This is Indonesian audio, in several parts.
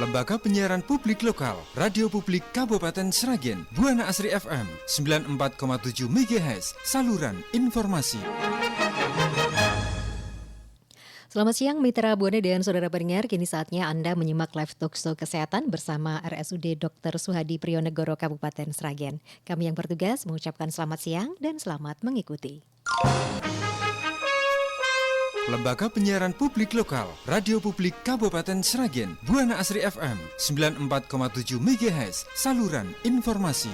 Lembaga Penyiaran Publik Lokal, Radio Publik Kabupaten Sragen, Buana Asri FM, 94,7 MHz, saluran informasi. Selamat siang Mitra Buana dan saudara pendengar, kini saatnya Anda menyimak live talkshow kesehatan bersama RSUD Dr. Suhadi Prionegoro Kabupaten Sragen. Kami yang bertugas mengucapkan selamat siang dan selamat mengikuti. Lembaga Penyiaran Publik Lokal, Radio Publik Kabupaten Sragen, Buana Asri FM, 94,7 MHz, saluran informasi.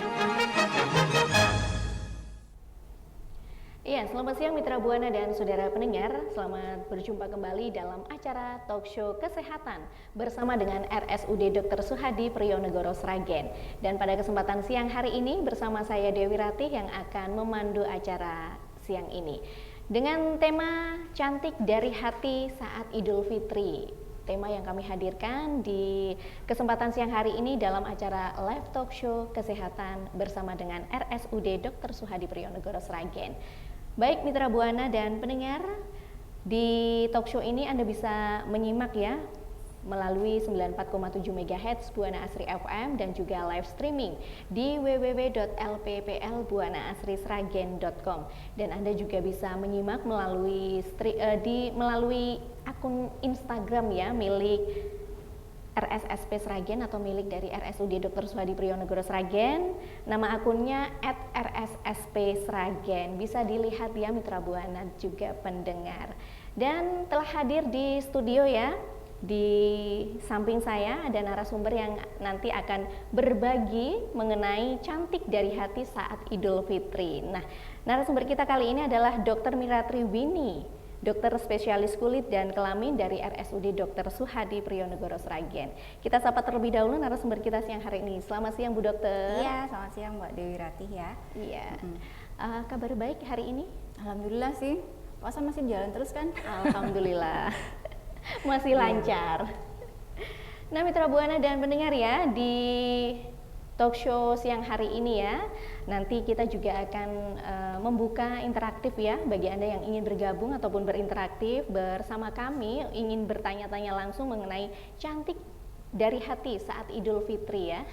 Iya, selamat siang Mitra Buana dan saudara pendengar. Selamat berjumpa kembali dalam acara Talkshow Kesehatan bersama dengan RSUD Dr. Suhadi Prionegoro Sragen. Dan pada kesempatan siang hari ini bersama saya Dewi Ratih yang akan memandu acara siang ini dengan tema Cantik dari Hati saat Idul Fitri. Tema yang kami hadirkan di kesempatan siang hari ini dalam acara live talkshow kesehatan bersama dengan RSUD Dr. Suhadi Prionegoro Sragen. Baik Mitra Buana dan pendengar, di talkshow ini Anda bisa menyimak ya melalui 94,7 MHz Buana Asri FM dan juga live streaming di www.lpplbuanaasrisragen.com, dan Anda juga bisa menyimak melalui akun Instagram ya milik RSSP Sragen atau milik dari RSUD Dr. Suhadi Prionegoro Sragen. Nama akunnya @rssp Sragen. Bisa dilihat ya Mitra Buana juga pendengar. Dan telah hadir di studio ya, di samping saya ada narasumber yang nanti akan berbagi mengenai cantik dari hati saat Idul Fitri. Nah, narasumber kita kali ini adalah Dr. Mira Triwini, dokter spesialis kulit dan kelamin dari RSUD Dr. Suhadi Prionegoro Sragen. Kita sapa terlebih dahulu narasumber kita siang hari ini. Selamat siang Bu Dokter. Iya, selamat siang Mbak Dewi Ratih ya. Iya. Kabar baik hari ini? Alhamdulillah sih. Puasa masih jalan terus kan? Alhamdulillah. Masih lancar. Nah Mitra Buana dan pendengar ya, di talkshow siang hari ini ya, nanti kita juga akan membuka interaktif ya bagi Anda yang ingin bergabung ataupun berinteraksi bersama kami, ingin bertanya-tanya langsung mengenai cantik dari hati saat Idul Fitri ya.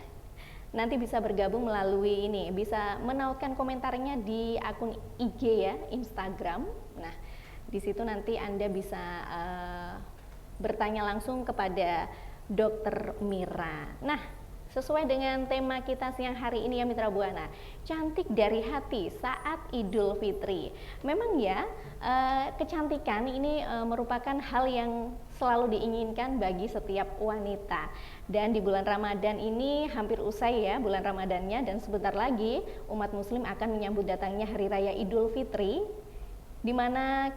Nanti bisa bergabung melalui ini, bisa menautkan komentarnya di akun IG ya, Instagram. Nah, di situ nanti Anda bisa bertanya langsung kepada Dr. Mira. Nah, sesuai dengan tema kita siang hari ini ya Mitra Buana, cantik dari hati saat Idul Fitri. Memang ya, kecantikan ini merupakan hal yang selalu diinginkan bagi setiap wanita. Dan di bulan Ramadan ini hampir usai ya bulan Ramadannya, dan sebentar lagi umat muslim akan menyambut datangnya Hari Raya Idul Fitri, di mana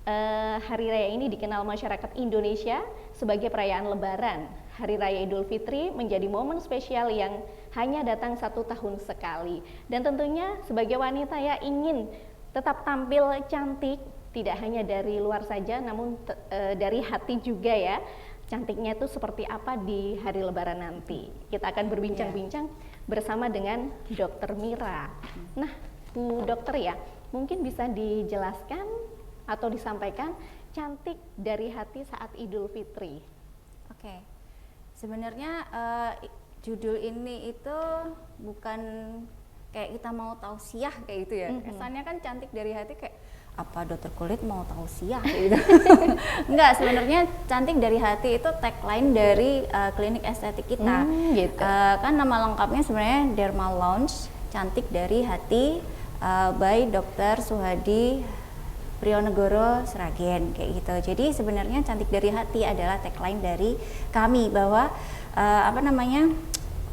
Hari Raya ini dikenal masyarakat Indonesia sebagai perayaan Lebaran. Hari Raya Idul Fitri menjadi momen spesial yang hanya datang 1 tahun sekali. Dan tentunya sebagai wanita ya ingin tetap tampil cantik, tidak hanya dari luar saja namun dari hati juga ya. Cantiknya itu seperti apa di hari Lebaran nanti. Kita akan berbincang-bincang bersama dengan Dr. Mira. Nah, Bu Dokter ya, mungkin bisa dijelaskan atau disampaikan cantik dari hati saat Idul Fitri. Oke. Sebenarnya judul ini itu bukan kayak kita mau tausiah kayak gitu ya. Kesannya kan cantik dari hati kayak apa dokter kulit mau tausiah gitu. Enggak, sebenarnya cantik dari hati itu tagline dari klinik estetik kita. Gitu. Kan nama lengkapnya sebenarnya Derma Lounge Cantik dari Hati by Dr. Suhadi Prionegoro Sragen kayak gitu. Jadi sebenarnya cantik dari hati adalah tagline dari kami, bahwa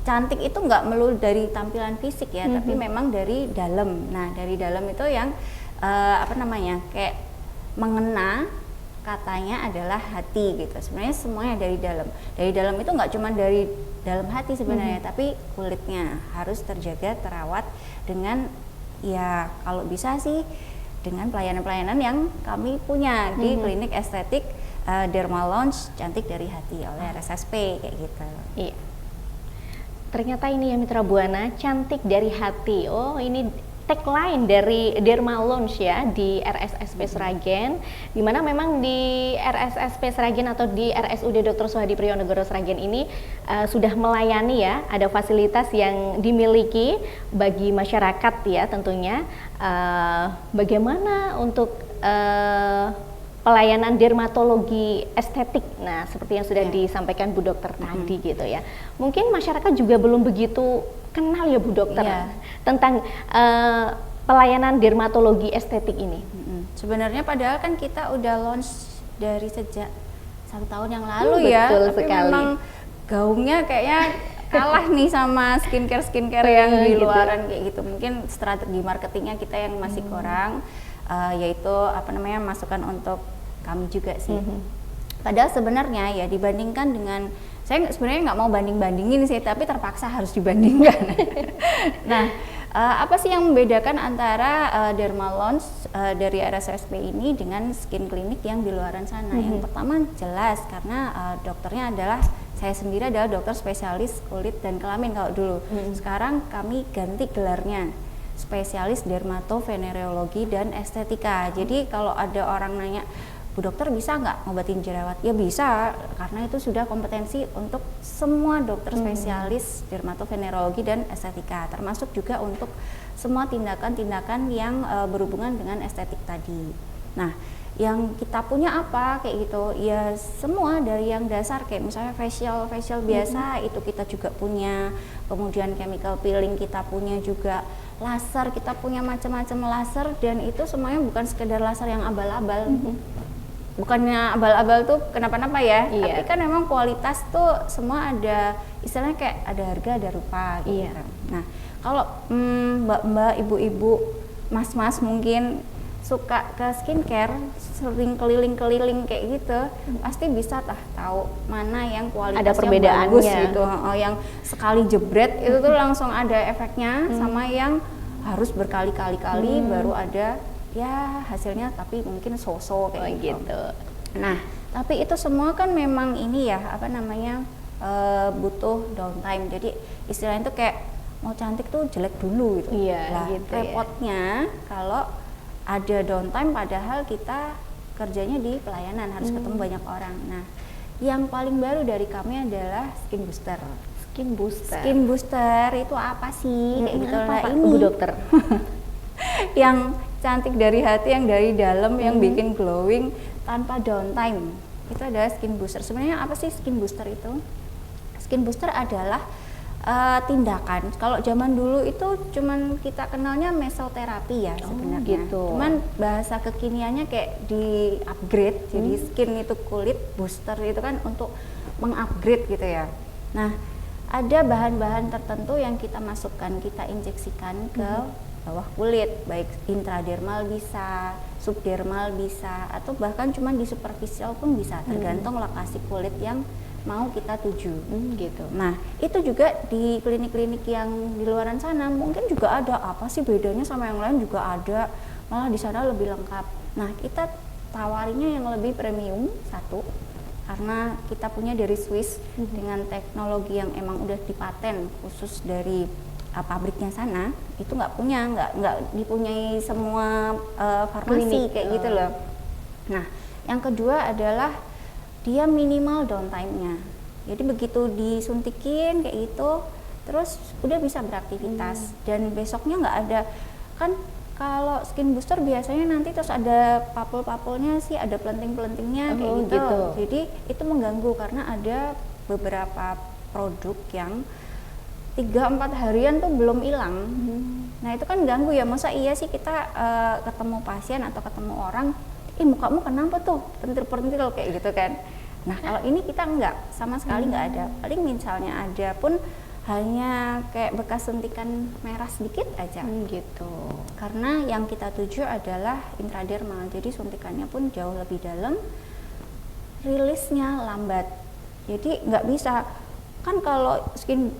cantik itu nggak melulu dari tampilan fisik ya, tapi memang dari dalam. Nah, dari dalam itu yang kayak mengena katanya adalah hati gitu. Sebenarnya semuanya dari dalam. Dari dalam itu nggak cuma dari dalam hati sebenarnya, tapi kulitnya harus terjaga, terawat dengan ya kalau bisa sih dengan pelayanan-pelayanan yang kami punya di klinik estetik Derma Lounge Cantik dari Hati oleh RSSP kayak gitu. Iya. Ternyata ini ya Mitra Buana, cantik dari hati. Oh, ini tagline dari Derma Lounge ya di RSSP Sragen, di mana memang di RSSP Sragen atau di RSUD Dr. Suhadi Priyonegoro Sragen ini sudah melayani ya, ada fasilitas yang dimiliki bagi masyarakat ya tentunya. Bagaimana untuk pelayanan dermatologi estetik, nah seperti yang sudah disampaikan Bu Dokter tadi gitu ya. Mungkin masyarakat juga belum begitu kenal ya Bu Dokter tentang pelayanan dermatologi estetik ini. Sebenarnya padahal kan kita udah launch dari sejak 1 tahun yang lalu ya, betul tapi sekali. memang gaungnya kayaknya kalah nih sama skincare yang di Gitu. luaran kayak gitu. Mungkin strategi marketingnya kita yang masih kurang, yaitu masukan untuk kami juga sih. Padahal sebenarnya ya dibandingkan dengan, saya sebenarnya nggak mau banding-bandingin sih, tapi terpaksa harus dibandingkan. Nah, apa sih yang membedakan antara Derma Lounge dari RSSP ini dengan skin clinic yang di luaran sana? Yang pertama jelas karena dokternya adalah, saya sendiri adalah dokter spesialis kulit dan kelamin kalau dulu. Sekarang kami ganti gelarnya, spesialis dermatovenereologi dan estetika. Jadi kalau ada orang nanya, Bu Dokter bisa nggak ngobatin jerawat? Ya bisa, karena itu sudah kompetensi untuk semua dokter spesialis dermatovenerologi dan estetika, termasuk juga untuk semua tindakan-tindakan yang berhubungan dengan estetik tadi. Nah, yang kita punya apa kayak gitu? Ya semua dari yang dasar kayak misalnya facial biasa itu kita juga punya, kemudian chemical peeling kita punya juga, laser kita punya macam-macam laser, dan itu semuanya bukan sekedar laser yang abal-abal. Bukannya abal-abal tuh kenapa-napa ya, tapi kan memang kualitas tuh semua ada, istilahnya kayak ada harga ada rupa gitu. Nah, kalau mbak-mbak, ibu-ibu, mas-mas mungkin suka ke skincare, sering keliling-keliling kayak gitu, pasti bisa tahu mana yang kualitasnya ada perbedaannya bagus gitu. Yang sekali jebret itu tuh langsung ada efeknya, sama yang harus berkali-kali baru ada ya hasilnya, tapi mungkin so-so kayak gitu. Nah, tapi itu semua kan memang ini ya, butuh downtime. Jadi istilahnya itu kayak mau cantik tuh jelek dulu gitu. Repotnya kalau ada downtime padahal kita kerjanya di pelayanan, harus ketemu banyak orang. Nah, yang paling baru dari kami adalah skin booster. Skin booster itu apa sih? Kayak gitu. Nah, ini Bu Dokter. yang cantik dari hati, yang dari dalam, yang bikin glowing tanpa downtime, itu adalah skin booster. Sebenarnya apa sih skin booster itu? Skin booster adalah tindakan, kalau zaman dulu itu cuman kita kenalnya mesoterapi ya sebenarnya, cuman bahasa kekiniannya kayak di upgrade, jadi skin itu kulit, booster itu kan untuk mengupgrade gitu ya. Nah, ada bahan-bahan tertentu yang kita masukkan, kita injeksikan ke bawah kulit, baik intradermal bisa, subdermal bisa, atau bahkan cuma di superficial pun bisa, tergantung lokasi kulit yang mau kita tuju. Gitu. Nah, itu juga di klinik-klinik yang di luaran sana mungkin juga ada. Apa sih bedanya sama yang lain? Juga ada, malah di sana lebih lengkap. Nah, kita tawarinya yang lebih premium, satu, karena kita punya dari Swiss dengan teknologi yang emang udah dipaten khusus dari pabriknya sana, itu nggak dipunyai semua farmasi kayak gitu loh. Nah, yang kedua adalah dia minimal downtime-nya. Jadi begitu disuntikin kayak gitu, terus udah bisa beraktivitas dan besoknya nggak ada. Kan kalau skin booster biasanya nanti terus ada papul-papulnya sih, ada pelenting-pelentingnya kayak gitu. Jadi itu mengganggu karena ada beberapa produk yang 3-4 harian tuh belum hilang. Nah, itu kan ganggu ya. Masa iya sih kita ketemu pasien atau ketemu orang, mukamu kenapa tuh pentil-pentil kayak gitu kan. Nah, kalau ini kita enggak, sama sekali enggak ada. Paling misalnya ada pun hanya kayak bekas suntikan merah sedikit aja. Gitu. Karena yang kita tuju adalah intradermal, jadi suntikannya pun jauh lebih dalam, rilisnya lambat. Jadi nggak bisa, kan kalau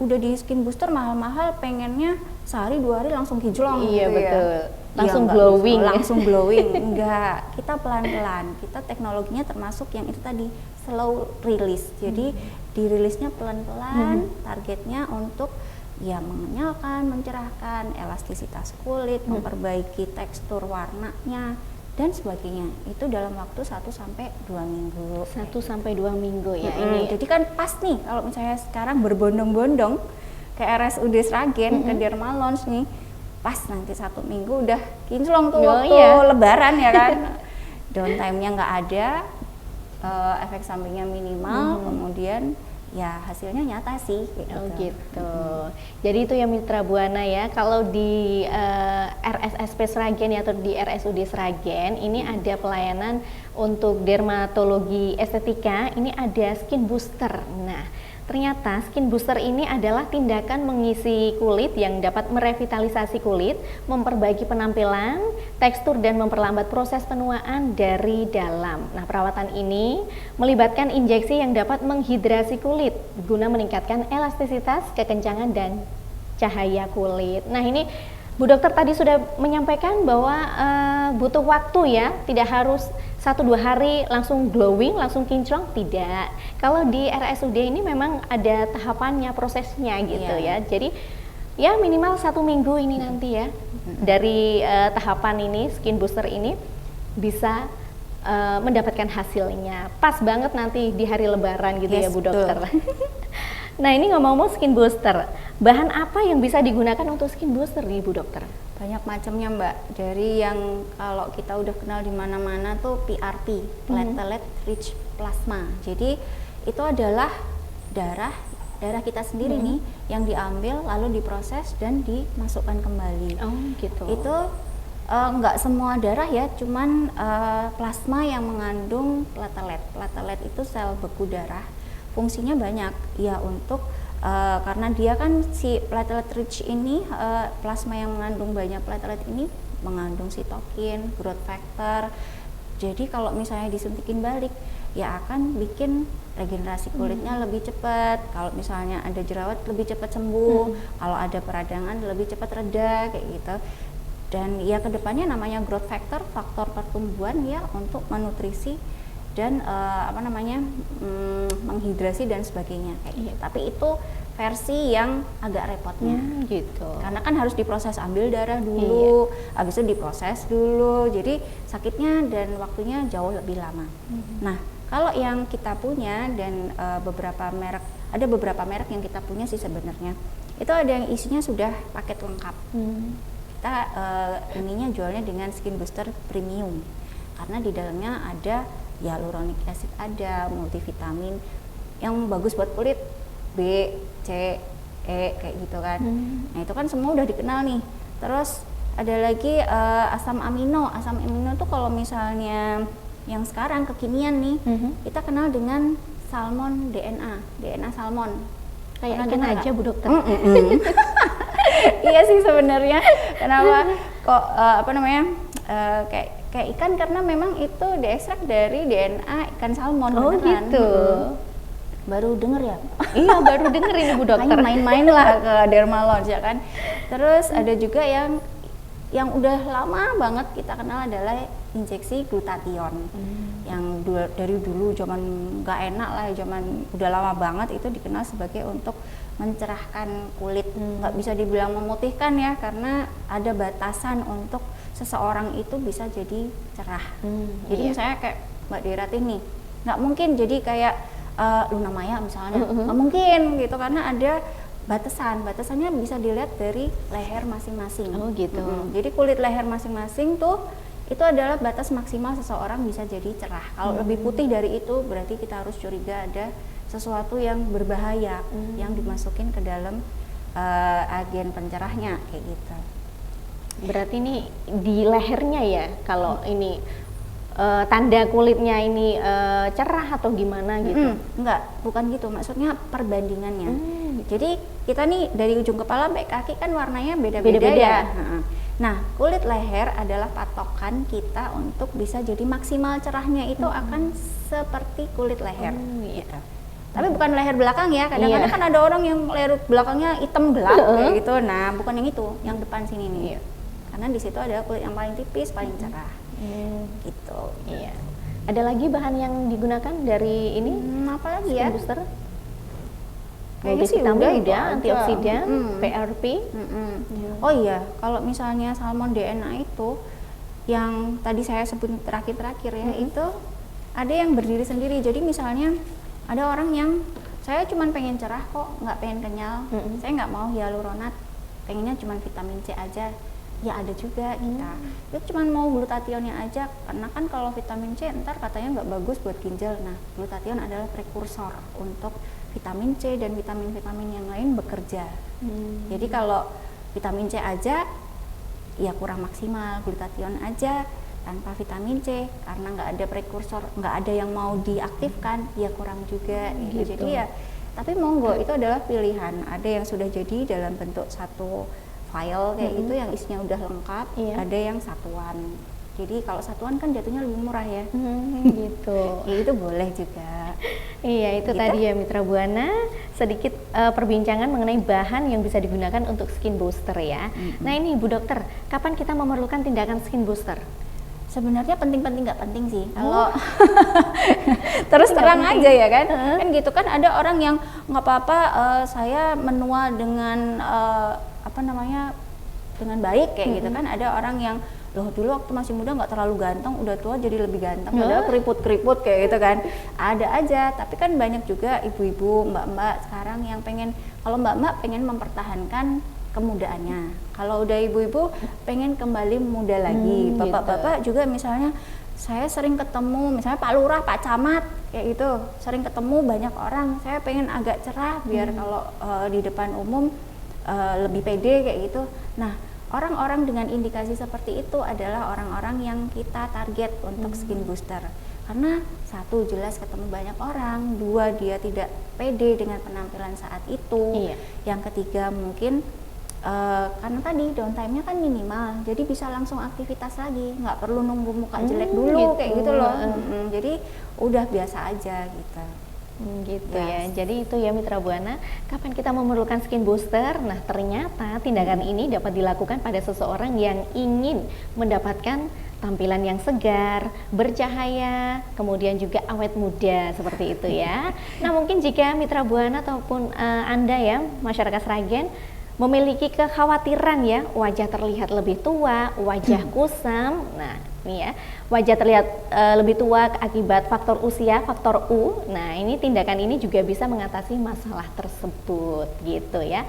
udah di skin booster mahal-mahal, pengennya sehari 2 hari langsung kinclong gitu betul. ya. Langsung glowing. Langsung glowing. Enggak, kita pelan-pelan. Kita teknologinya termasuk yang itu tadi, slow release. Jadi dirilisnya pelan-pelan, targetnya untuk ya mengenyalkan, mencerahkan, elastisitas kulit, memperbaiki tekstur warnanya dan sebagainya. Itu dalam waktu 1 sampai 2 minggu. 1 sampai 2 minggu ya ini. Jadi kan pas nih kalau misalnya sekarang berbondong-bondong ke RSUD Sragen, ke Derma Lounge nih, pas nanti 1 minggu udah kinclong tuh waktu lebaran ya kan. Downtime-nya nggak ada, efek sampingnya minimal, kemudian ya hasilnya nyata sih kayak Oh gitu. gitu. Jadi itu ya Mitra Buana ya. Kalau di RSSP Sragen ya, atau di RSUD Sragen ini ada pelayanan untuk dermatologi estetika. Ini ada skin booster. Nah, ternyata skin booster ini adalah tindakan mengisi kulit yang dapat merevitalisasi kulit, memperbaiki penampilan, tekstur dan memperlambat proses penuaan dari dalam. Nah, perawatan ini melibatkan injeksi yang dapat menghidrasi kulit guna meningkatkan elastisitas, kekencangan dan cahaya kulit. Nah, ini Bu Dokter tadi sudah menyampaikan bahwa butuh waktu ya, tidak harus 1-2 hari langsung glowing, langsung kinclong, tidak. Kalau di RSUD ini memang ada tahapannya, prosesnya gitu ya. Jadi ya minimal 1 minggu ini nanti ya, dari tahapan ini, skin booster ini bisa mendapatkan hasilnya. Pas banget nanti di hari lebaran gitu ya Bu Dokter. Nah, ini ngomong-ngomong skin booster, bahan apa yang bisa digunakan untuk skin booster nih Bu Dokter? Banyak macamnya Mbak, dari yang kalau kita udah kenal di mana-mana tuh PRP, platelet rich plasma. Jadi itu adalah darah kita sendiri nih yang diambil lalu diproses dan dimasukkan kembali. Oh gitu. Itu nggak semua darah ya, cuman plasma yang mengandung platelet. Platelet itu sel beku darah. Fungsinya banyak ya, untuk karena dia kan si platelet rich ini, plasma yang mengandung banyak platelet ini mengandung sitokin, growth factor. Jadi kalau misalnya disuntikin balik ya akan bikin regenerasi kulitnya lebih cepat. Kalau misalnya ada jerawat lebih cepat sembuh, kalau ada peradangan lebih cepat reda kayak gitu. Dan ya kedepannya namanya growth factor, faktor pertumbuhan ya, untuk menutrisi dan menghidrasi dan sebagainya kayak gitu. Tapi itu versi yang agak repotnya gitu. Karena kan harus diproses, ambil darah dulu, habis itu diproses dulu, jadi sakitnya dan waktunya jauh lebih lama. Nah, kalau yang kita punya dan ada beberapa merek yang kita punya sih sebenarnya, itu ada yang isinya sudah paket lengkap. Kita ininya jualnya dengan skin booster premium, karena di dalamnya ada hyaluronic acid, ada multivitamin yang bagus buat kulit, B, C, E kayak gitu kan. Nah itu kan semua udah dikenal nih. Terus ada lagi asam amino. Asam amino tuh kalau misalnya yang sekarang kekinian nih, kita kenal dengan salmon DNA salmon. Kayak ikan aja Bu Dokter. Iya sih sebenarnya. Kenapa kok kayak ikan, karena memang itu diekstrak dari DNA ikan salmon. Oh beneran. gitu. Baru denger ya? Iya, baru denger ini Bu Dokter. Main-main lah ke Derma Lounge ya kan. Terus ada juga yang udah lama banget kita kenal adalah injeksi glutathione. Yang dari dulu zaman nggak enak lah, zaman udah lama banget itu dikenal sebagai untuk mencerahkan kulit. Nggak bisa dibilang memutihkan ya, karena ada batasan untuk seseorang itu bisa jadi cerah. Jadi misalnya kayak Mbak Derati nih, nggak mungkin jadi kayak Luna Maya misalnya, nggak mungkin gitu, karena ada batasannya bisa dilihat dari leher masing-masing. Oh gitu. Jadi kulit leher masing-masing tuh itu adalah batas maksimal seseorang bisa jadi cerah. Kalau lebih putih dari itu berarti kita harus curiga ada sesuatu yang berbahaya yang dimasukin ke dalam agen pencerahnya kayak gitu. Berarti ini di lehernya ya, kalau ini tanda kulitnya ini cerah atau gimana gitu? Enggak, bukan gitu. Maksudnya perbandingannya. Jadi kita nih dari ujung kepala sampai kaki kan warnanya beda-beda ya. Nah, kulit leher adalah patokan kita untuk bisa jadi maksimal cerahnya itu akan seperti kulit leher. Gitu. Tapi bukan leher belakang ya. Kadang-kadang kan ada orang yang leher belakangnya hitam gelap kayak gitu. Nah, bukan yang itu, yang depan sini nih. Karena di situ ada kulit yang paling tipis, paling cerah. Gitu. Iya. Ada lagi bahan yang digunakan dari ini? Apa lagi ya? Skin booster? Kayaknya sih multivitamin udah, udah, itu antioksidan, aja. PRP. Oh iya, kalau misalnya salmon DNA itu yang tadi saya sebut terakhir-terakhir ya, itu ada yang berdiri sendiri. Jadi misalnya ada orang yang saya cuma pengen cerah kok, nggak pengen kenyal, saya nggak mau hyaluronat, pengennya cuma vitamin C aja. Ya ada juga kita. Itu cuma mau glutathione aja, karena kan kalau vitamin C ntar katanya nggak bagus buat ginjal. Nah, glutathione adalah prekursor untuk vitamin C dan vitamin-vitamin yang lain bekerja. Jadi kalau vitamin C aja ya kurang maksimal, glutathione aja tanpa vitamin C karena nggak ada prekursor, nggak ada yang mau diaktifkan, ya kurang juga. Gitu. Jadi ya, tapi monggo itu adalah pilihan. Ada yang sudah jadi dalam bentuk satu file kayak gitu yang isinya udah lengkap, ada yang satuan. Jadi kalau satuan kan jatuhnya lebih murah ya. Gitu. Ya itu boleh juga. Iya, itu Gitu. tadi ya Mitra Buana, sedikit perbincangan mengenai bahan yang bisa digunakan untuk skin booster ya. Nah ini Bu Dokter, kapan kita memerlukan tindakan skin booster? Sebenarnya penting-penting nggak penting sih. Kalau terus terang aja ya kan. Kan gitu kan ada orang yang nggak apa-apa, saya menua dengan dengan baik kayak gitu kan. Ada orang yang loh dulu waktu masih muda nggak terlalu ganteng, udah tua jadi lebih ganteng, padahal keriput-keriput kayak gitu kan. Ada aja, tapi kan banyak juga ibu-ibu, mbak-mbak sekarang yang pengen, kalau mbak-mbak pengen mempertahankan kemudaannya, kalau udah ibu-ibu pengen kembali muda lagi. Bapak-bapak juga misalnya, saya sering ketemu misalnya Pak Lurah, Pak Camat kayak gitu, sering ketemu banyak orang, saya pengen agak cerah biar kalau di depan umum lebih pede kayak gitu. Nah, orang-orang dengan indikasi seperti itu adalah orang-orang yang kita target untuk skin booster. Karena satu, jelas ketemu banyak orang, dua, dia tidak pede dengan penampilan saat itu. Yang ketiga mungkin karena tadi downtime-nya kan minimal, jadi bisa langsung aktivitas lagi, nggak perlu nunggu muka jelek dulu gitu. Kayak gitu loh. Jadi udah biasa aja gitu. Gitu ya. Jadi itu ya Mitra Buana, kapan kita memerlukan skin booster? Nah, ternyata tindakan ini dapat dilakukan pada seseorang yang ingin mendapatkan tampilan yang segar, bercahaya, kemudian juga awet muda seperti itu ya. Nah, mungkin jika Mitra Buana ataupun Anda ya, masyarakat Sragen memiliki kekhawatiran ya, wajah terlihat lebih tua, wajah kusam. Nah, ini ya, wajah terlihat lebih tua akibat faktor usia, faktor U. Nah, ini tindakan ini juga bisa mengatasi masalah tersebut gitu ya.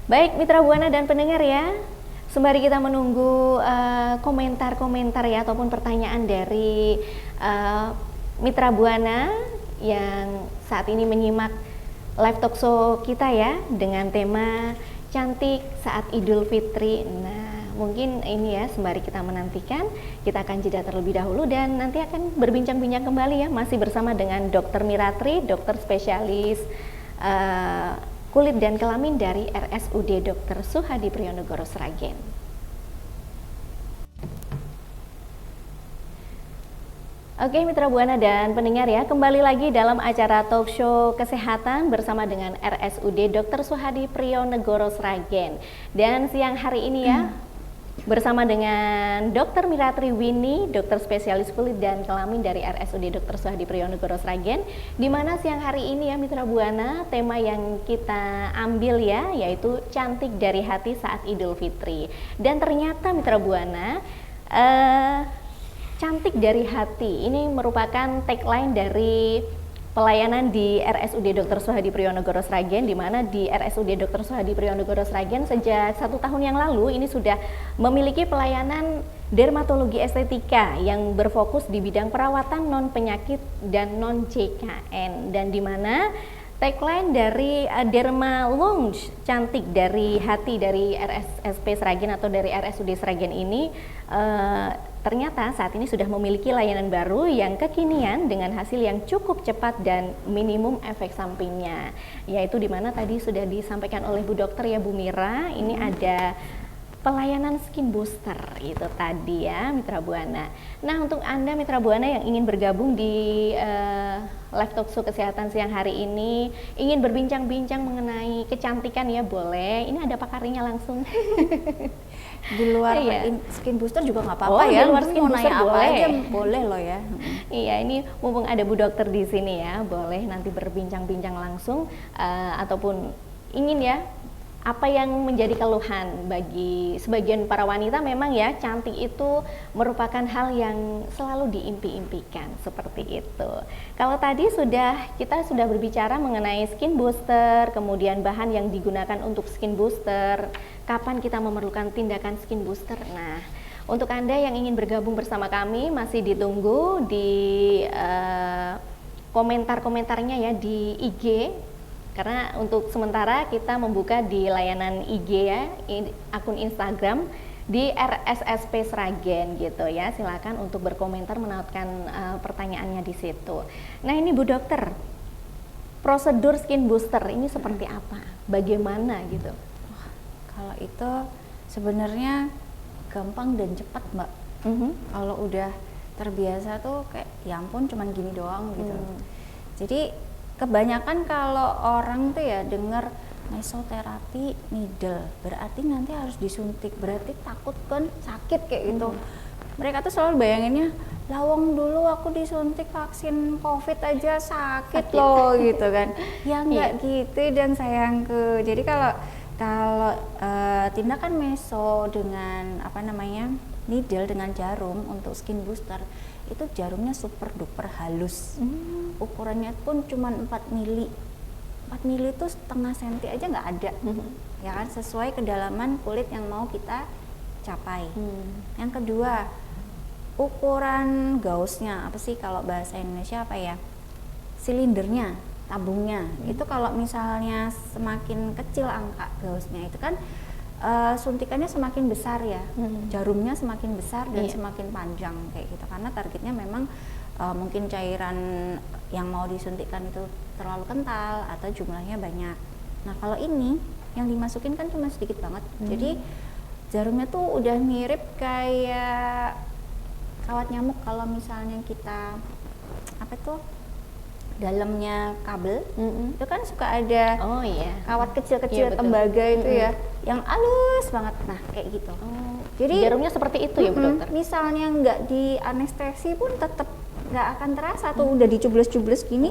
Baik Mitra Buana dan pendengar ya, sembari kita menunggu komentar-komentar ya ataupun pertanyaan dari Mitra Buana yang saat ini menyimak live talk show kita ya dengan tema cantik saat Idul Fitri. Nah, mungkin ini ya, sembari kita menantikan, kita akan jeda terlebih dahulu dan nanti akan berbincang-bincang kembali ya, masih bersama dengan Dr. Miratri, dokter spesialis kulit dan kelamin dari RSUD Dr. Suhadi Priyonegoro Sragen. Oke Mitra Buana dan pendengar ya, kembali lagi dalam acara talk show kesehatan bersama dengan RSUD Dr. Suhadi Priyonegoro Sragen. Dan siang hari ini ya, bersama dengan Dr. Miratri Winnie, dokter spesialis kulit dan kelamin dari RSUD Dr. Suhadi Priyonegoro Sragen. Di mana siang hari ini ya Mitra Buana, tema yang kita ambil ya, yaitu cantik dari hati saat Idul Fitri. Dan ternyata Mitra Buana, cantik dari hati ini merupakan tagline dari pelayanan di RSUD Dr. Suhadi Priyonegoro Sragen, di mana di RSUD Dr. Suhadi Priyonegoro Sragen sejak 1 tahun yang lalu ini sudah memiliki pelayanan dermatologi estetika yang berfokus di bidang perawatan non penyakit dan non JKN, dan di mana tagline dari Derma Lounge cantik dari hati dari RSSP Sragen atau dari RSUD Sragen ini ternyata saat ini sudah memiliki layanan baru yang kekinian dengan hasil yang cukup cepat dan minimum efek sampingnya, yaitu di mana tadi sudah disampaikan oleh Bu Dokter ya Bu Mira, ini ada pelayanan skin booster itu tadi ya Mitra Buana. Nah untuk Anda Mitra Buana yang ingin bergabung di live talk show kesehatan siang hari ini, ingin berbincang-bincang mengenai kecantikan ya boleh, ini ada pakarinya langsung. Di luar skin booster juga nggak apa-apa ya, di luar skin mau booster nanya apa boleh. aja boleh loh ya. Iya, ini mumpung ada Bu Dokter di sini ya, boleh nanti berbincang-bincang langsung ataupun ingin ya apa yang menjadi keluhan bagi sebagian para wanita. Memang ya cantik itu merupakan hal yang selalu diimpi-impikan seperti itu. Kalau tadi kita sudah berbicara mengenai skin booster, kemudian bahan yang digunakan untuk skin booster, kapan kita memerlukan tindakan skin booster. Nah, untuk Anda yang ingin bergabung bersama kami masih ditunggu di komentar-komentarnya ya di IG. Karena untuk sementara kita membuka di layanan IG ya, akun Instagram di RSSP Sragen gitu ya. Silakan untuk berkomentar menautkan pertanyaannya di situ. Nah ini Bu Dokter, prosedur skin booster ini seperti apa? Bagaimana gitu? Kalau itu sebenarnya gampang dan cepat Mbak. Kalau udah terbiasa tuh kayak ya ampun cuman gini doang gitu. Jadi kebanyakan kalau orang tuh ya dengar mesoterapi needle berarti nanti harus disuntik, berarti takut kan sakit kayak gitu. Mereka tuh selalu bayanginnya, lawang dulu aku disuntik vaksin COVID aja sakit loh gitu kan. Ya enggak gitu dan sayangku. Jadi kalau tindakan meso dengan needle dengan jarum untuk skin booster itu jarumnya super duper halus. Ukurannya pun cuma 4 mili. 4 mili itu setengah senti aja nggak ada. Ya kan, sesuai kedalaman kulit yang mau kita capai. Yang kedua, ukuran gausnya apa sih kalau bahasa Indonesia apa ya? Silindernya, tabungnya. Itu kalau misalnya semakin kecil angka gausnya itu kan suntikannya semakin besar ya, jarumnya semakin besar dan semakin panjang kayak gitu, karena targetnya memang mungkin cairan yang mau disuntikkan itu terlalu kental atau jumlahnya banyak. Nah kalau ini yang dimasukin kan cuma sedikit banget, jadi jarumnya tuh udah mirip kayak kawat nyamuk. Kalau misalnya kita dalamnya kabel itu kan suka ada kawat kecil-kecil tembaga itu ya, yang halus banget. Nah kayak gitu. Jadi jarumnya seperti itu ya Bu Dokter? Misalnya nggak di anestesi pun tetap nggak akan terasa tuh udah dicubles-cubles gini.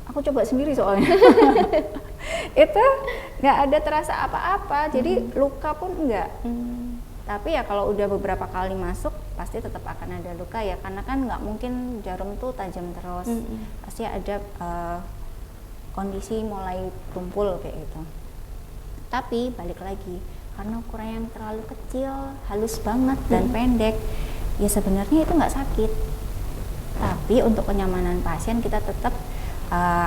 Aku coba sendiri soalnya. Itu nggak ada terasa apa-apa, jadi luka pun enggak. Tapi ya kalau udah beberapa kali masuk pasti tetap akan ada luka ya, karena kan nggak mungkin jarum tuh tajam terus. Pasti ada kondisi mulai tumpul kayak gitu. Tapi balik lagi, karena ukuran yang terlalu kecil, halus banget dan pendek, ya sebenarnya itu nggak sakit. Tapi untuk kenyamanan pasien kita tetap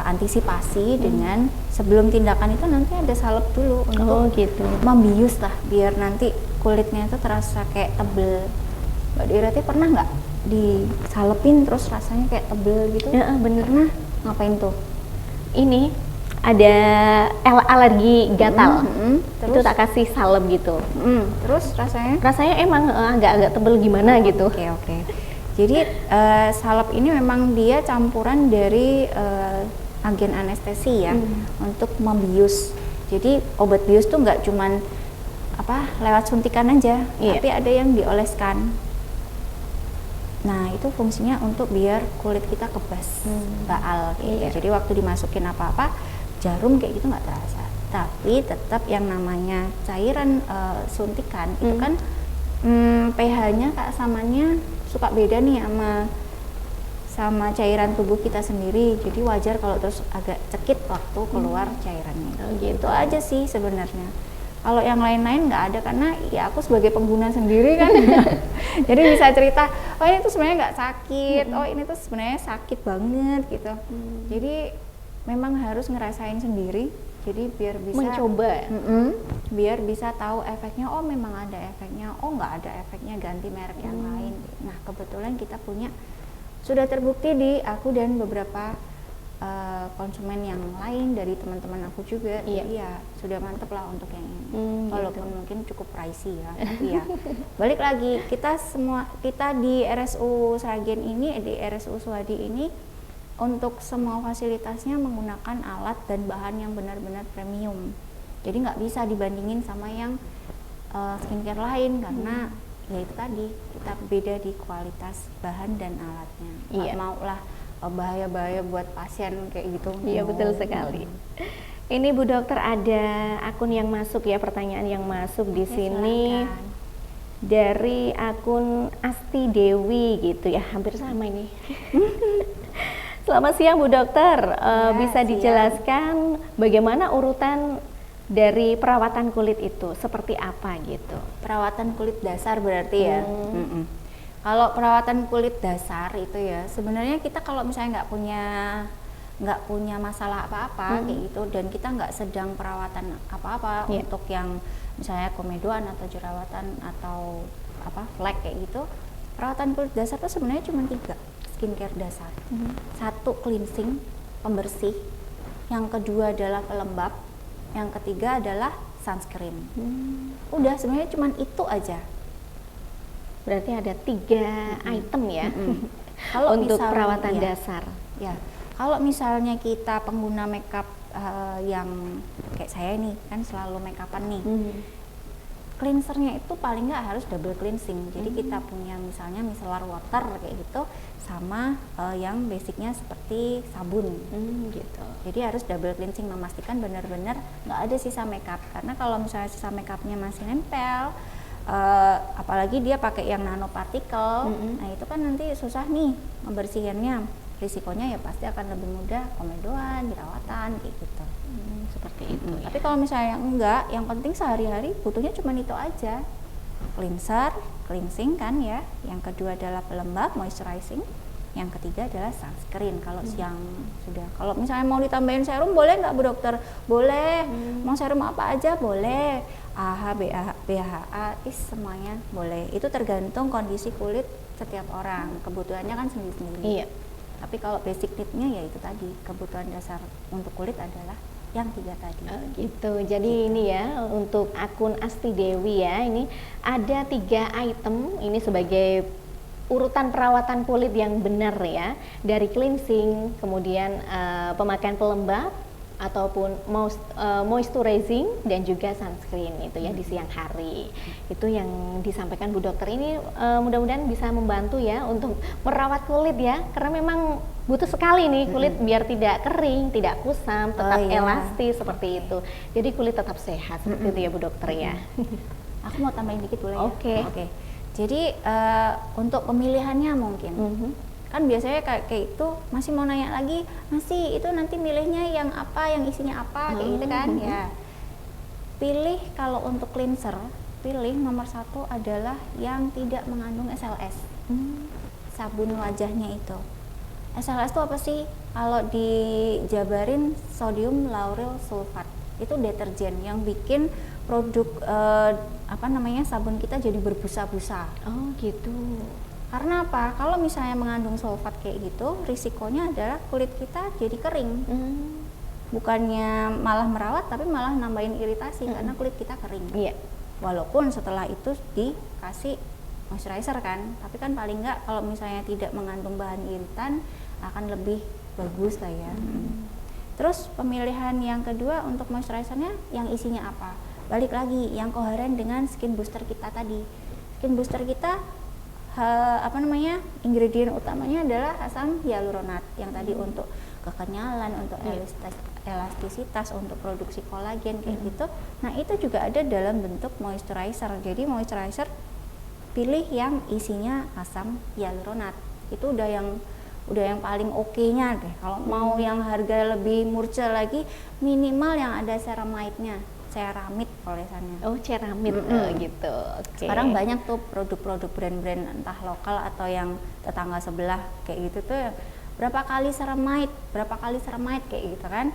antisipasi dengan sebelum tindakan itu nanti ada salep dulu untuk membius lah, biar nanti kulitnya itu terasa kayak tebel. Mbak Dirati pernah nggak disalepin terus rasanya kayak tebel gitu? Ya bener. Nah ngapain tuh? Ini ada alergi gatal, Terus? itu tak kasih salep gitu. Terus Rasanya emang agak-agak tebel gimana gitu. Oke. Jadi salep ini memang dia campuran dari agen anestesi ya, untuk membius. Jadi obat bius tuh nggak cuman lewat suntikan aja, tapi ada yang dioleskan. Nah itu fungsinya untuk biar kulit kita kebas, baal gitu. Jadi waktu dimasukin apa-apa jarum kayak gitu nggak terasa. Tapi tetap yang namanya cairan suntikan itu kan pH-nya keasamannya suka beda nih sama cairan tubuh kita sendiri. Jadi wajar kalau terus agak cekit waktu keluar cairannya. Gitu aja sih sebenarnya. Kalau yang lain-lain nggak ada, karena ya aku sebagai pengguna sendiri kan, jadi bisa cerita, oh ini tuh sebenarnya nggak sakit, oh ini tuh sebenarnya sakit banget gitu. Jadi memang harus ngerasain sendiri, jadi biar bisa mencoba, biar bisa tahu efeknya. Oh memang ada efeknya, oh nggak ada efeknya, ganti merek yang lain. Nah kebetulan kita punya, sudah terbukti di aku dan beberapa konsumen yang lain, dari teman-teman aku juga. Iya. Jadi ya sudah mantep lah untuk yang ini. Walaupun Gitu. mungkin cukup pricey ya, tapi ya balik lagi kita di RSU Sragen ini, di RSU Suhadi ini untuk semua fasilitasnya menggunakan alat dan bahan yang benar-benar premium. Jadi nggak bisa dibandingin sama yang skincare lain karena ya itu tadi kita beda di kualitas bahan dan alatnya. Nggak Iya. mau lah bahaya-bahaya buat pasien kayak gitu. Iya, betul sekali. Ini Bu Dokter, ada akun yang masuk ya, pertanyaan yang masuk di Ya, sini silakan. dari akun Asti Dewi gitu ya, hampir sama ini. Selamat siang Bu Dokter, bisa siang. dijelaskan bagaimana urutan dari perawatan kulit itu seperti apa gitu? Perawatan kulit dasar berarti ya. Kalau perawatan kulit dasar itu ya sebenarnya kita kalau misalnya nggak punya masalah apa-apa kayak gitu, dan kita nggak sedang perawatan apa-apa Iya. untuk yang misalnya komedoan atau jerawatan atau flek kayak gitu, perawatan kulit dasar itu sebenarnya cuma 3 skincare dasar. Satu cleansing, pembersih, yang kedua adalah pelembab, yang ketiga adalah sunscreen. Udah sebenarnya cuma itu aja. Berarti ada 3 item ya Kalau untuk misalnya- perawatan iya. dasar. Ya, kalau misalnya kita pengguna makeup yang kayak saya nih kan selalu makeupan nih, cleansernya itu paling nggak harus double cleansing. Jadi kita punya misalnya micellar water kayak gitu, sama yang basicnya seperti sabun. Gitu. Jadi harus double cleansing, memastikan benar-benar nggak ada sisa makeup. Karena kalau misalnya sisa makeupnya masih nempel, apalagi dia pakai yang nanopartikel, nah itu kan nanti susah nih membersihinnya. Risikonya ya pasti akan lebih mudah komedoan, jerawatan kayak gitu. Seperti itu ya. Tapi kalau misalnya enggak, yang penting sehari-hari butuhnya cuma itu aja. Cleanser, cleansing kan ya. Yang kedua adalah pelembab, moisturizing. Yang ketiga adalah sunscreen kalau siang sudah. Kalau misalnya mau ditambahin serum boleh nggak Bu Dokter? Boleh. Mau serum apa aja boleh. AHA, BHA, semuanya boleh. Itu tergantung kondisi kulit setiap orang. Kebutuhannya kan sendiri-sendiri. Iya. Tapi kalau basic need-nya ya itu tadi, kebutuhan dasar untuk kulit adalah yang 3 tadi. Gitu. Jadi ini ya untuk akun Asti Dewi ya, ini ada 3 item ini sebagai urutan perawatan kulit yang benar ya, dari cleansing, kemudian pemakaian pelembab ataupun moisturizing dan juga sunscreen itu ya di siang hari. Itu yang disampaikan Bu Dokter ini, mudah-mudahan bisa membantu ya untuk merawat kulit ya, karena memang butuh sekali nih kulit biar tidak kering, tidak kusam, tetap iya. elastis seperti itu. Jadi kulit tetap sehat seperti itu ya Bu Dokter ya. Aku mau tambahin dikit boleh ya? Oke. Jadi untuk pemilihannya mungkin kan biasanya kayak itu masih mau nanya lagi, masih itu nanti milihnya yang apa, yang isinya apa kayak gitu kan ya. Pilih kalau untuk cleanser, pilih nomor 1 adalah yang tidak mengandung SLS. Sabun wajahnya itu. SLS itu apa sih? Kalau dijabarin sodium lauryl sulfat. Itu deterjen yang bikin produk sabun kita jadi berbusa-busa. Oh gitu. Karena apa? Kalau misalnya mengandung sulfat kayak gitu, risikonya adalah kulit kita jadi kering. Bukannya malah merawat, tapi malah nambahin iritasi karena kulit kita kering. Iya. Walaupun setelah itu dikasih moisturizer kan, tapi kan paling nggak kalau misalnya tidak mengandung bahan iritan akan lebih bagus lah ya. Terus pemilihan yang kedua untuk moisturizernya yang isinya apa? Balik lagi yang koheren dengan skin booster kita tadi. Skin booster kita ingredien utamanya adalah asam hyaluronat yang tadi untuk kekenyalan, untuk elastisitas, untuk produksi kolagen kayak gitu. Nah, itu juga ada dalam bentuk moisturizer. Jadi moisturizer pilih yang isinya asam hyaluronat. Itu udah yang paling oke-nya deh. Kalau mau yang harga lebih murca lagi, minimal yang ada ceramide-nya. Ceramid tulisannya. Oh, ceramid gitu. Oke. Sekarang banyak tuh produk-produk brand-brand entah lokal atau yang tetangga sebelah kayak gitu tuh berapa kali ceramide kayak gitu kan.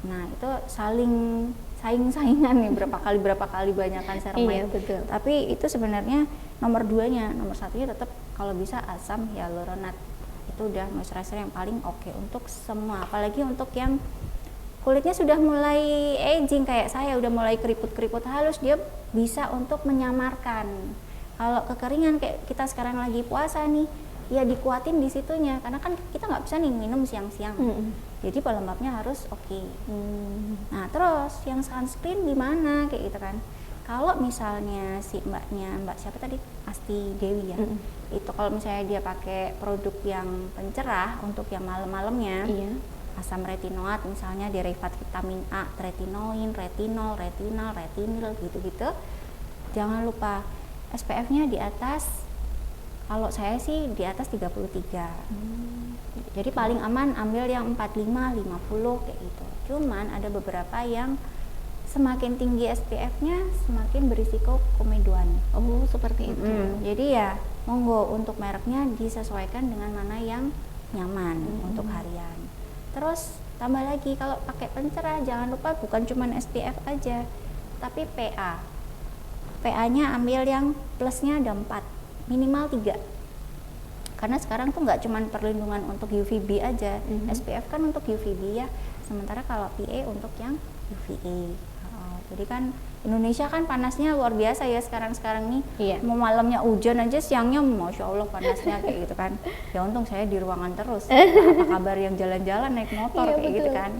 Nah, itu saing-saingan nih berapa kali banyakan ceramide. Iya, betul. Tapi itu sebenarnya nomor 2-nya, nomor 1-nya tetap kalau bisa asam hyaluronat. Itu itu udah moisturizer yang paling oke untuk semua, apalagi untuk yang kulitnya sudah mulai aging kayak saya, udah mulai keriput-keriput halus, dia bisa untuk menyamarkan. Kalau kekeringan kayak kita sekarang lagi puasa nih, ya dikuatin di situnya, karena kan kita nggak bisa nih minum siang-siang. Jadi pelembabnya harus oke. Nah terus yang sunscreen gimana kayak gitu kan? Kalau misalnya si mbak siapa tadi, Asti Dewi ya, itu kalau misalnya dia pakai produk yang pencerah untuk yang malam-malamnya, asam retinoat misalnya, derivat vitamin A, retinoin, retinol, retinal, retinil gitu-gitu, jangan lupa SPF-nya di atas, kalau saya sih di atas 33. Jadi paling aman ambil yang 45, 50 kayak gitu. Cuman ada beberapa yang semakin tinggi SPF-nya semakin berisiko komedoan. Oh, seperti itu. Jadi ya monggo untuk mereknya disesuaikan dengan mana yang nyaman untuk harian. Terus tambah lagi kalau pakai pencerah jangan lupa bukan cuma SPF aja, tapi PA. PA-nya ambil yang plusnya ada 4, minimal 3. Karena sekarang tuh nggak cuma perlindungan untuk UVB aja, SPF kan untuk UVB ya, sementara kalau PA untuk yang UVA. Jadi kan Indonesia kan panasnya luar biasa ya sekarang nih. Mau malamnya hujan aja, siangnya masya Allah panasnya kayak gitu kan. Ya untung saya di ruangan terus. Apa kabar yang jalan-jalan naik motor kayak gitu kan.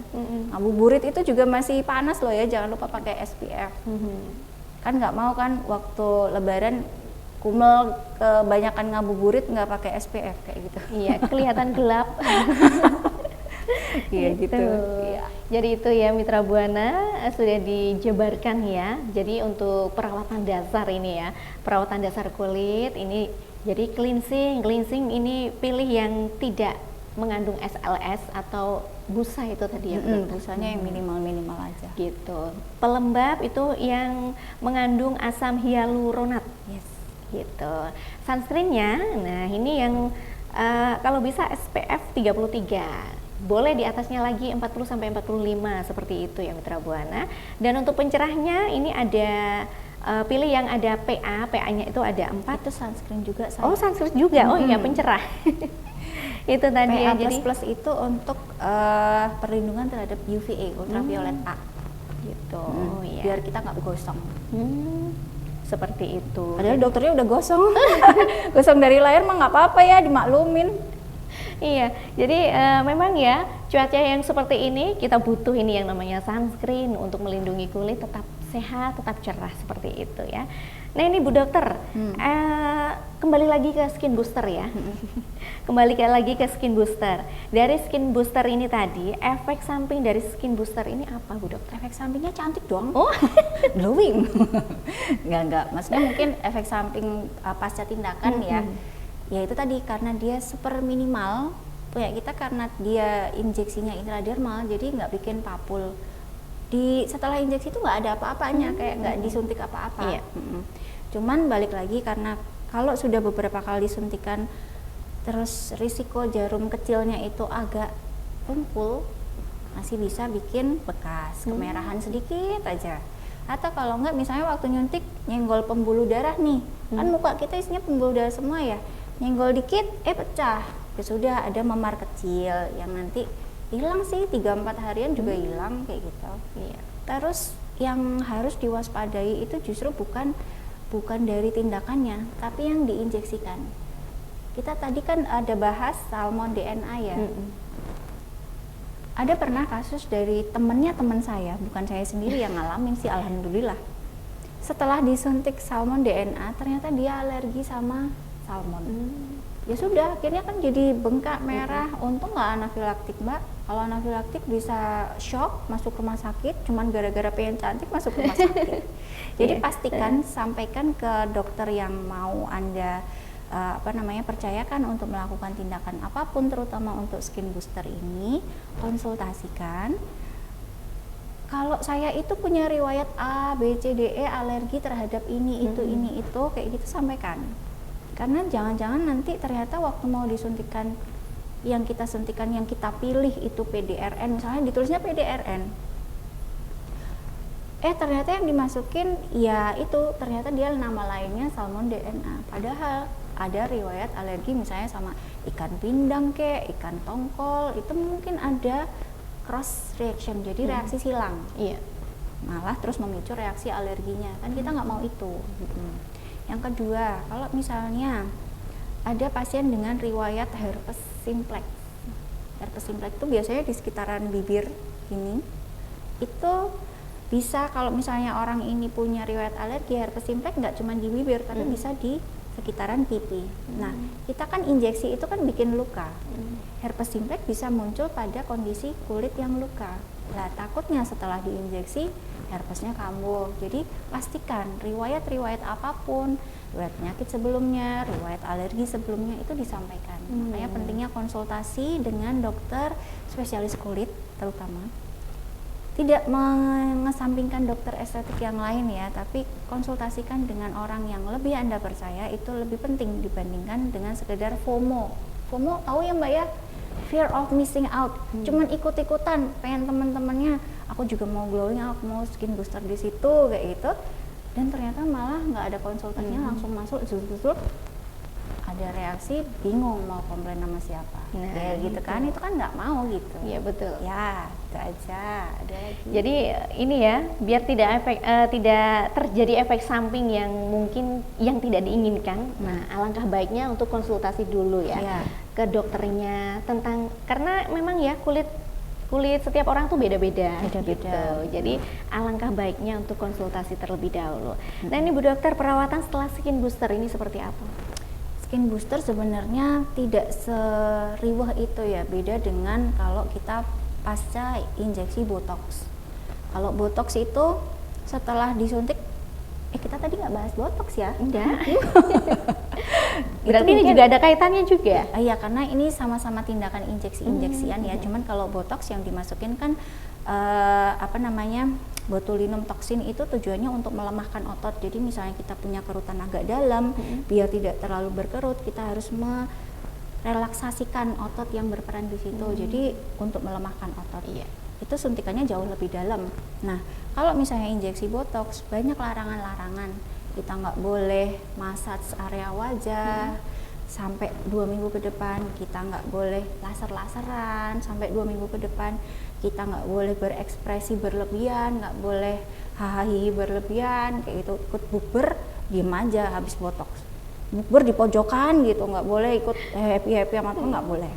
Ngabuburit itu juga masih panas loh ya, jangan lupa pakai SPF. Kan nggak mau kan waktu Lebaran kumel kebanyakan ngabuburit nggak pakai SPF kayak gitu. Iya, kelihatan gelap. Iya gitu. Iya. Jadi itu ya Mitra Buana sudah dijabarkan ya. Jadi untuk perawatan dasar ini ya, perawatan dasar kulit ini, jadi cleansing ini pilih yang tidak mengandung SLS atau busa itu tadi ya. Busanya yang minimal aja. Gitu. Pelembab itu yang mengandung asam hyaluronat. Yes. Gitu. Sunscreennya, nah ini yang kalau bisa SPF 33. Boleh di atasnya lagi 40 sampai 45 seperti itu ya Mitra Buana. Dan untuk pencerahnya ini ada pilih yang ada PA-nya itu ada 4. Itu sunscreen juga saya. Oh, sunscreen juga. Oh iya, pencerah. Itu tadi PA++ ya. Jadi itu untuk perlindungan terhadap UVA, ultraviolet A. Gitu. Ya. Biar kita nggak gosong. Seperti itu. Padahal dokternya udah gosong. Gosong dari lahir mah nggak apa-apa ya, dimaklumin. Iya, jadi memang ya cuaca yang seperti ini kita butuh ini yang namanya sunscreen untuk melindungi kulit tetap sehat, tetap cerah seperti itu ya. Nah ini Bu Dokter, kembali lagi ke skin booster ya. Lagi ke skin booster. Dari skin booster ini tadi, efek samping dari skin booster ini apa Bu Dokter? Efek sampingnya cantik dong. Oh, glowing. Enggak. Maksudnya mungkin efek samping pasca tindakan ya. Ya itu tadi karena dia super minimal punya kita, karena dia injeksinya intradermal jadi nggak bikin papul. Setelah injeksi itu nggak ada apa-apanya, kayak nggak disuntik apa-apa. Cuman balik lagi karena kalau sudah beberapa kali disuntikan terus risiko jarum kecilnya itu agak tumpul, masih bisa bikin bekas kemerahan sedikit aja. Atau kalau nggak misalnya waktu nyuntik nyenggol pembuluh darah nih, kan muka kita isinya pembuluh darah semua ya, nyenggol dikit pecah, ya sudah ada memar kecil yang nanti hilang sih 3-4 harian juga hilang kayak gitu. Terus yang harus diwaspadai itu justru bukan dari tindakannya, tapi yang diinjeksikan. Kita tadi kan ada bahas salmon DNA ya. Ada pernah kasus dari temen saya, bukan saya sendiri yang ngalamin sih, alhamdulillah. Setelah disuntik salmon DNA ternyata dia alergi sama salmon. Ya sudah, akhirnya kan jadi bengkak merah. Untung nggak anafilaktik Mbak. Kalau anafilaktik bisa shock, masuk rumah sakit. Cuman gara-gara pengen cantik masuk rumah sakit. Jadi pastikan sampaikan ke dokter yang mau Anda percayakan untuk melakukan tindakan apapun, terutama untuk skin booster ini. Konsultasikan. Kalau saya itu punya riwayat A, B, C, D, E alergi terhadap ini, itu kayak gitu sampaikan. Karena jangan-jangan nanti ternyata waktu mau disuntikan, yang kita suntikan yang kita pilih itu PDRN, misalnya ditulisnya PDRN, ternyata yang dimasukin ya itu ternyata dia nama lainnya salmon DNA, padahal ada riwayat alergi misalnya sama ikan pindang ikan tongkol, itu mungkin ada cross reaction, jadi reaksi silang. Iya. Malah terus memicu reaksi alerginya, kan kita nggak mau itu. Yang kedua, kalau misalnya ada pasien dengan riwayat herpes simplex. Herpes simplex itu biasanya di sekitaran bibir ini, itu bisa kalau misalnya orang ini punya riwayat alergi herpes simplex nggak cuma di bibir, tapi bisa di sekitaran pipi. Nah, kita kan injeksi itu kan bikin luka. Herpes simplex bisa muncul pada kondisi kulit yang luka. Nah, takutnya setelah diinjeksi herpesnya kambuh. Jadi pastikan riwayat-riwayat apapun, riwayat penyakit sebelumnya, riwayat alergi sebelumnya itu disampaikan. Makanya pentingnya konsultasi dengan dokter spesialis kulit terutama. Tidak mengesampingkan dokter estetik yang lain ya, tapi konsultasikan dengan orang yang lebih Anda percaya, itu lebih penting dibandingkan dengan sekedar FOMO. FOMO tahu ya Mbak ya? Fear of missing out. Cuman ikut-ikutan, pengen teman-temannya, aku juga mau glowing, aku mau skin booster di situ kayak gitu. Dan ternyata malah nggak ada konsultannya, langsung masuk zul-zul, ada reaksi bingung mau komplain sama siapa. Nah, kayak gitu kan, itu kan nggak mau gitu. Iya betul. Ya, itu aja. Ada lagi. Jadi ini ya, biar tidak terjadi efek samping yang mungkin yang tidak diinginkan. Nah, alangkah baiknya untuk konsultasi dulu ya Iya. ke dokternya tentang, karena memang ya kulit setiap orang tuh beda-beda gitu. Jadi alangkah baiknya untuk konsultasi terlebih dahulu. Nah, ini Bu Dokter, perawatan setelah skin booster ini seperti apa? Skin booster sebenarnya tidak seriwah itu ya, beda dengan kalau kita pasca injeksi botox. Kalau botox itu setelah disuntik, kita tadi nggak bahas botox ya? Enggak. Berarti ini juga ada kaitannya juga? Iya, karena ini sama-sama tindakan injeksi-injeksian ya. Cuman kalau botox yang dimasukin kan botulinum toksin itu tujuannya untuk melemahkan otot. Jadi misalnya kita punya kerutan agak dalam, biar tidak terlalu berkerut, kita harus merelaksasikan otot yang berperan di situ. Jadi untuk melemahkan otot. Iya. Itu suntikannya jauh lebih dalam. Nah, kalau misalnya injeksi botox, banyak larangan-larangan. Kita nggak boleh massage area wajah sampai 2 minggu ke depan, kita nggak boleh laser-laseran sampai 2 minggu ke depan, kita nggak boleh berekspresi berlebihan, nggak boleh hahaha berlebihan, kayak gitu. Ikut bukber, diem aja habis botox. Bukber di pojokan gitu, nggak boleh ikut happy-happy sama temen, nggak boleh.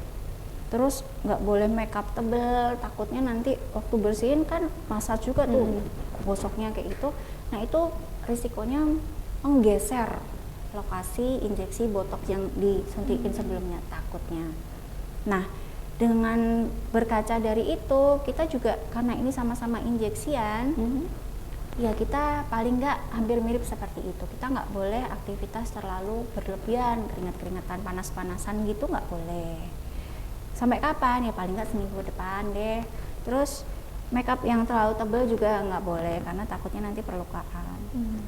Terus nggak boleh makeup tebel, takutnya nanti waktu bersihin kan massage juga tuh gosoknya kayak gitu. Nah, itu risikonya menggeser lokasi injeksi botox yang disuntikin sebelumnya, takutnya. Nah, dengan berkaca dari itu, kita juga karena ini sama-sama injeksian, ya kita paling nggak hampir mirip seperti itu. Kita nggak boleh aktivitas terlalu berlebihan, keringat-keringatan, panas-panasan gitu nggak boleh. Sampai kapan? Ya paling nggak seminggu depan deh. Terus makeup yang terlalu tebal juga nggak boleh karena takutnya nanti perlukaan.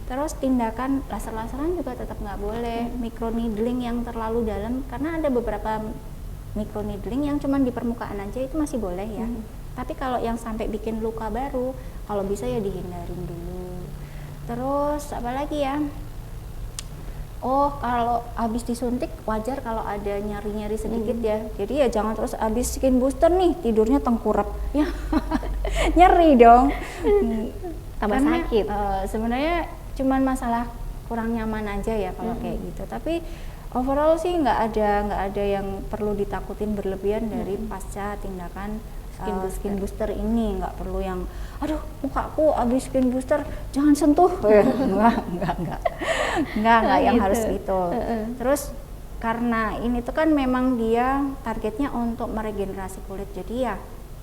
Terus tindakan laser-laseran juga tetap nggak boleh. Microneedling yang terlalu dalam, karena ada beberapa microneedling yang cuma di permukaan aja itu masih boleh ya. Tapi kalau yang sampai bikin luka baru, kalau bisa ya dihindarin dulu. Terus apa lagi ya? Oh, kalau habis disuntik wajar kalau ada nyeri-nyeri sedikit ya. Jadi ya jangan terus habis skin booster nih tidurnya tengkurap. Ya. Nyeri dong. Tambah Karena, sakit. Sebenarnya cuman masalah kurang nyaman aja ya kalau kayak gitu. Tapi overall sih nggak ada yang perlu ditakutin berlebihan dari pasca tindakan skin booster ini. Nggak perlu yang aduh mukaku abis skin booster jangan sentuh. Enggak yang harus gitu. Terus karena ini tuh kan memang dia targetnya untuk meregenerasi kulit, jadi ya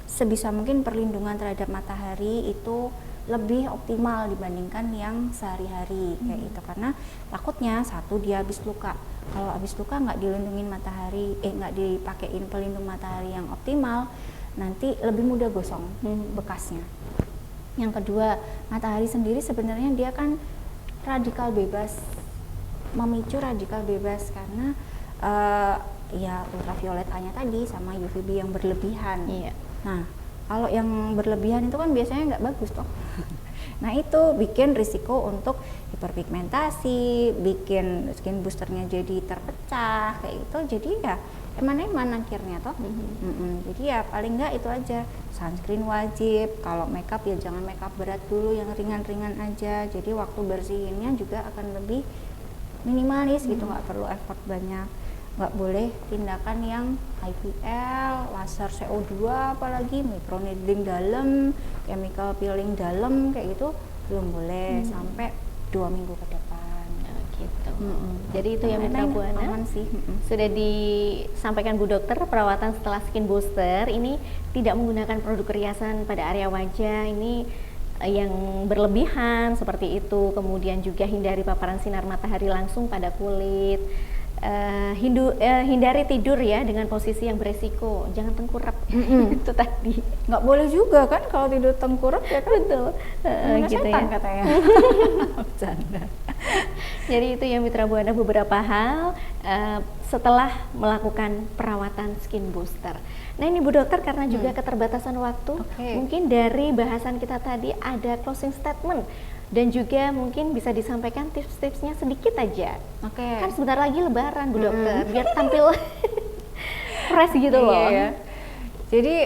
sebisa mungkin perlindungan terhadap matahari itu lebih optimal dibandingkan yang sehari-hari kayak gitu. Karena takutnya satu dia habis luka, kalau habis luka nggak dilindungin matahari, nggak dipakein pelindung matahari yang optimal, nanti lebih mudah gosong bekasnya. Yang kedua, matahari sendiri sebenarnya dia kan radikal bebas, memicu radikal bebas karena ya ultraviolet A-nya tadi sama UVB yang berlebihan. Iya. Nah, kalau yang berlebihan itu kan biasanya nggak bagus toh. Nah itu bikin risiko untuk hiperpigmentasi, bikin skin boosternya jadi terpecah kayak gitu. Jadi ya eman-eman akhirnya toh. Jadi ya paling nggak itu aja, sunscreen wajib. Kalau makeup ya jangan makeup berat dulu, yang ringan-ringan aja. Jadi waktu bersihinnya juga akan lebih minimalis gitu, nggak perlu effort banyak. Nggak boleh tindakan yang IPL, laser CO2, apalagi microneedling dalam, chemical peeling dalam kayak gitu belum boleh sampai 2 minggu ke depan. Gitu. Jadi itu ya Mitra Buana. Aman sih. Sudah disampaikan Bu Dokter, perawatan setelah skin booster ini tidak menggunakan produk riasan pada area wajah ini yang berlebihan seperti itu, kemudian juga hindari paparan sinar matahari langsung pada kulit. Hindari tidur ya dengan posisi yang beresiko, jangan tengkurap. Itu tadi Nggak boleh juga kan kalau tidur tengkurap ya kan? betul. Gitu Setan ya. katanya. Bercanda. Jadi itu ya Mitra Buana, beberapa hal setelah melakukan perawatan skin booster. Nah ini Bu Dokter, karena juga keterbatasan waktu, mungkin dari bahasan kita tadi ada closing statement dan juga mungkin bisa disampaikan tips-tipsnya sedikit aja. Kan sebentar lagi Lebaran Bu Dokter, biar tampil fresh gitu loh. Iya. Jadi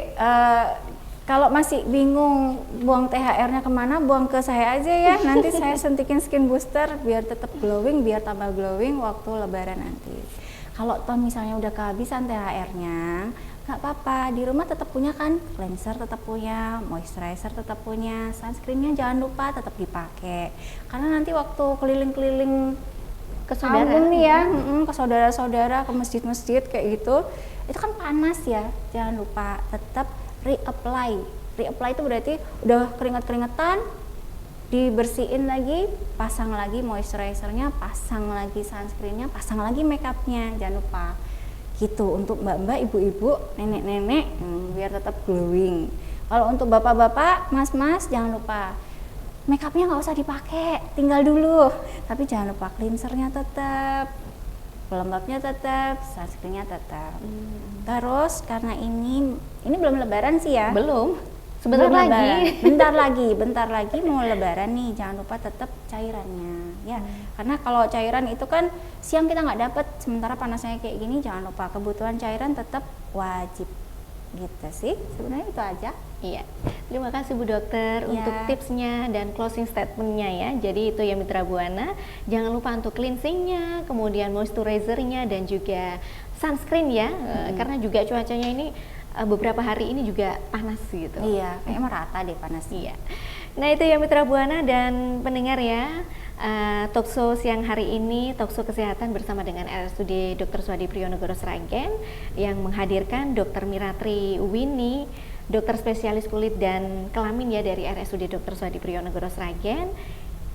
kalau masih bingung buang THR-nya kemana, buang ke saya aja ya. Nanti saya suntikin skin booster biar tetap glowing, biar tambah glowing waktu Lebaran nanti. Kalau toh misalnya udah kehabisan THR-nya, nggak apa-apa, di rumah tetap punya kan, cleanser tetap punya, moisturizer tetap punya, sunscreennya jangan lupa tetap dipakai. Karena nanti waktu keliling-keliling Ke saudara album nih ya, ke saudara-saudara, ke masjid-masjid kayak gitu, itu kan panas ya. Jangan lupa tetap reapply. Reapply itu berarti udah keringat-keringetan, dibersihin lagi, pasang lagi moisturizernya, pasang lagi sunscreennya, pasang lagi makeupnya, jangan lupa. Gitu untuk mbak-mbak, ibu-ibu, nenek-nenek, biar tetap glowing. Kalau untuk bapak-bapak, mas-mas, jangan lupa makeupnya nggak usah dipakai, tinggal dulu. Tapi jangan lupa cleansernya tetap, pelembabnya tetap, sunscreennya tetap. Terus karena ini belum Lebaran sih ya? Belum. Sebentar Belum lagi. Lebaran. bentar lagi mau Lebaran nih, jangan lupa tetap cairannya ya. Karena kalau cairan itu kan siang kita nggak dapet, sementara panasnya kayak gini, jangan lupa kebutuhan cairan tetap wajib. Gitu sih, sebenarnya itu aja. Iya, terima kasih Bu Dokter untuk tipsnya dan closing statementnya ya. Jadi itu ya Mitra Buana, jangan lupa untuk cleansingnya, kemudian moisturizernya dan juga sunscreen ya, karena juga cuacanya ini beberapa hari ini juga panas gitu. Iya, kayaknya merata deh panasnya. Iya. Nah itu ya Mitra Buana dan pendengar ya, talkshow siang hari ini, talkshow kesehatan bersama dengan RSUD Dr. Suhadi Priyonegoro Sragen yang menghadirkan Dr. Miratri Winnie, dokter spesialis kulit dan kelamin ya dari RSUD Dr. Suhadi Priyonegoro Sragen,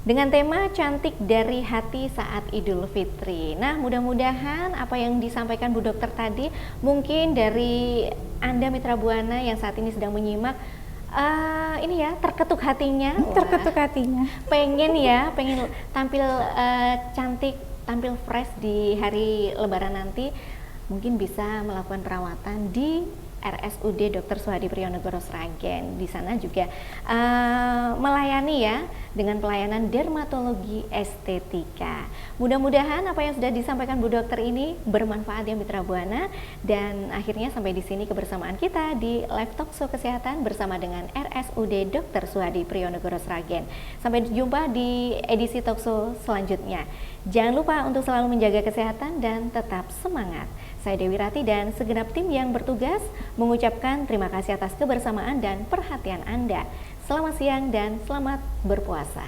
dengan tema cantik dari hati saat Idul Fitri. Nah mudah-mudahan apa yang disampaikan Bu Dokter tadi mungkin dari Anda Mitra Buana yang saat ini sedang menyimak ini ya terketuk hatinya. Terketuk hatinya. Pengen tampil cantik, tampil fresh di hari Lebaran nanti, mungkin bisa melakukan perawatan di RSUD Dr. Suhadi Priyonegoro Sragen. Di sana juga melayani ya dengan pelayanan dermatologi estetika. Mudah-mudahan apa yang sudah disampaikan Bu Dokter ini bermanfaat ya Mitra Buana. Dan akhirnya sampai di sini kebersamaan kita di live talkshow kesehatan bersama dengan RSUD Dr. Suhadi Priyonegoro Sragen. Sampai jumpa di edisi talkshow selanjutnya. Jangan lupa untuk selalu menjaga kesehatan dan tetap semangat. Saya Dewi Rati dan segenap tim yang bertugas mengucapkan terima kasih atas kebersamaan dan perhatian Anda. Selamat siang dan selamat berpuasa.